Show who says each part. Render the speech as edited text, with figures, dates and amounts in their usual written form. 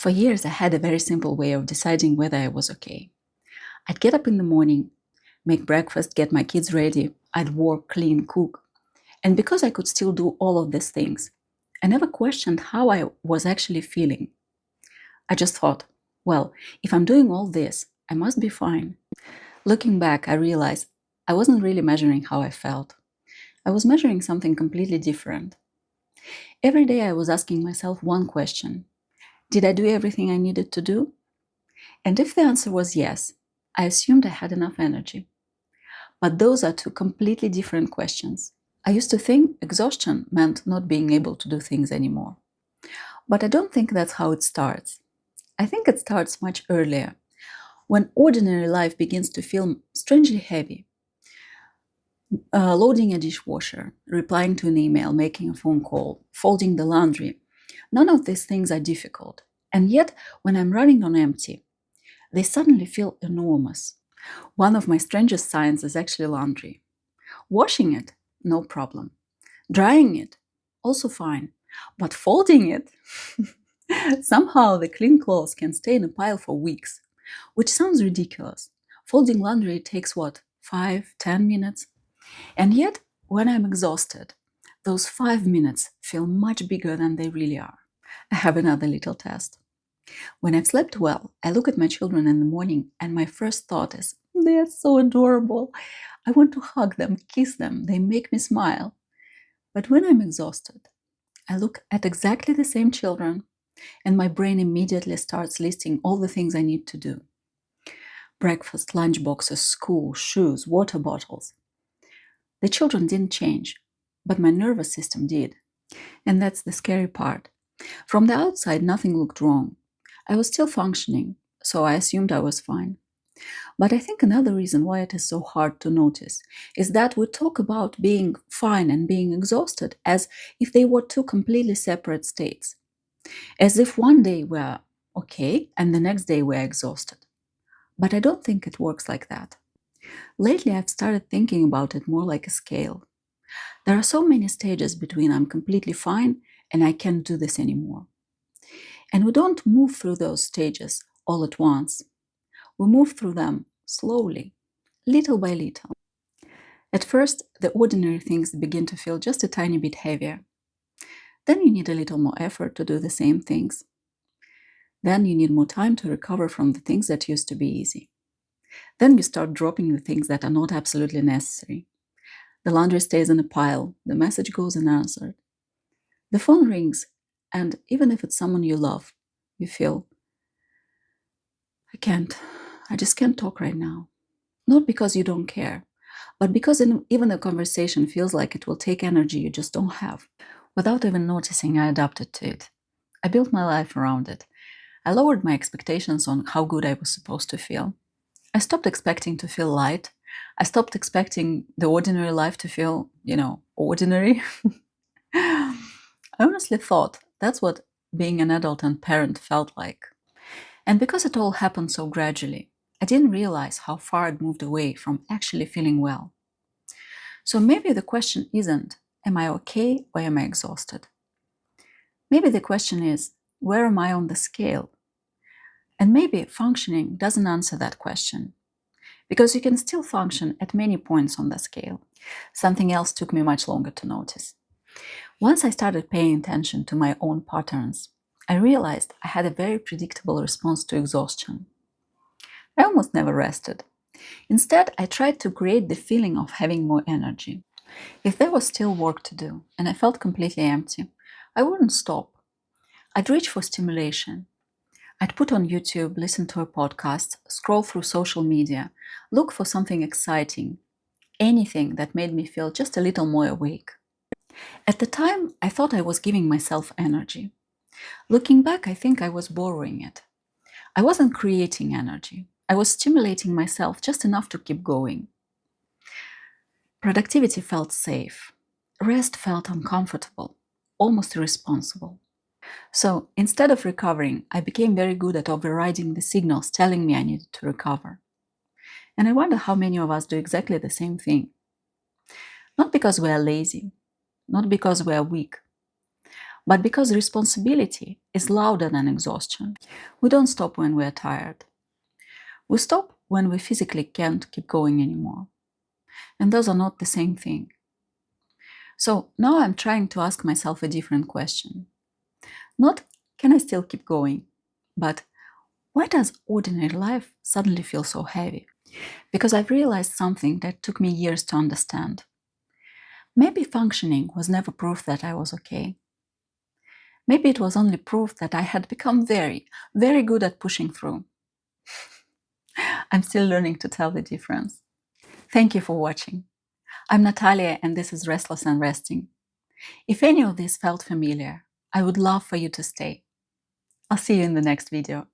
Speaker 1: For years, I had a very simple way of deciding whether I was okay. I'd get up in the morning, make breakfast, get my kids ready, I'd work, clean, cook. And because I could still do all of these things, I never questioned how I was actually feeling. I just thought, well, if I'm doing all this, I must be fine. Looking back, I realized I wasn't really measuring how I felt. I was measuring something completely different. Every day I was asking myself one question: did I do everything I needed to do? And if the answer was yes, I assumed I had enough energy. But those are two completely different questions. I used to think exhaustion meant not being able to do things anymore. But I don't think that's how it starts. I think it starts much earlier, when ordinary life begins to feel strangely heavy. Loading a dishwasher, replying to an email, making a phone call, folding the laundry. None of these things are difficult. And yet, when I'm running on empty, they suddenly feel enormous. One of my strangest signs is actually laundry. Washing it, no problem. Drying it, also fine. But folding it, somehow the clean clothes can stay in a pile for weeks, which sounds ridiculous. Folding laundry takes what, 5, 10 minutes? And yet, when I'm exhausted, those 5 minutes feel much bigger than they really are. I have another little test. When I've slept well, I look at my children in the morning and my first thought is, they are so adorable. I want to hug them, kiss them. They make me smile. But when I'm exhausted, I look at exactly the same children and my brain immediately starts listing all the things I need to do. Breakfast, lunch boxes, school, shoes, water bottles. The children didn't change, but my nervous system did. And that's the scary part. From the outside, nothing looked wrong. I was still functioning, so I assumed I was fine. But I think another reason why it is so hard to notice is that we talk about being fine and being exhausted as if they were two completely separate states. As if one day we're okay and the next day we're exhausted. But I don't think it works like that. Lately, I've started thinking about it more like a scale. There are so many stages between I'm completely fine and I can't do this anymore. And we don't move through those stages all at once. We move through them slowly, little by little. At first, the ordinary things begin to feel just a tiny bit heavier. Then you need a little more effort to do the same things. Then you need more time to recover from the things that used to be easy. Then you start dropping the things that are not absolutely necessary. The laundry stays in a pile, the message goes unanswered. The phone rings, and even if it's someone you love, you feel, I just can't talk right now. Not because you don't care, but because even a conversation feels like it will take energy you just don't have. Without even noticing, I adapted to it. I built my life around it. I lowered my expectations on how good I was supposed to feel. I stopped expecting to feel light. I stopped expecting the ordinary life to feel, ordinary. I honestly thought that's what being an adult and parent felt like. And because it all happened so gradually, I didn't realize how far I'd moved away from actually feeling well. So maybe the question isn't, am I okay or am I exhausted? Maybe the question is, where am I on the scale? And maybe functioning doesn't answer that question, because you can still function at many points on the scale. Something else took me much longer to notice. Once I started paying attention to my own patterns, I realized I had a very predictable response to exhaustion. I almost never rested. Instead, I tried to create the feeling of having more energy. If there was still work to do and I felt completely empty, I wouldn't stop. I'd reach for stimulation. I'd put on YouTube, listen to a podcast, scroll through social media, look for something exciting, anything that made me feel just a little more awake. At the time, I thought I was giving myself energy. Looking back, I think I was borrowing it. I wasn't creating energy. I was stimulating myself just enough to keep going. Productivity felt safe. Rest felt uncomfortable, almost irresponsible. So instead of recovering, I became very good at overriding the signals telling me I needed to recover. And I wonder how many of us do exactly the same thing. Not because we are lazy, not because we are weak, But because responsibility is louder than exhaustion, we don't stop when we're tired. We stop when we physically can't keep going anymore. And those are not the same thing. So now I'm trying to ask myself a different question. Not, can I still keep going? But why does ordinary life suddenly feel so heavy? Because I've realized something that took me years to understand. Maybe functioning was never proof that I was okay. Maybe it was only proof that I had become very, very good at pushing through. I'm still learning to tell the difference. Thank you for watching. I'm Natalia, and this is Restless and Resting. If any of this felt familiar, I would love for you to stay. I'll see you in the next video.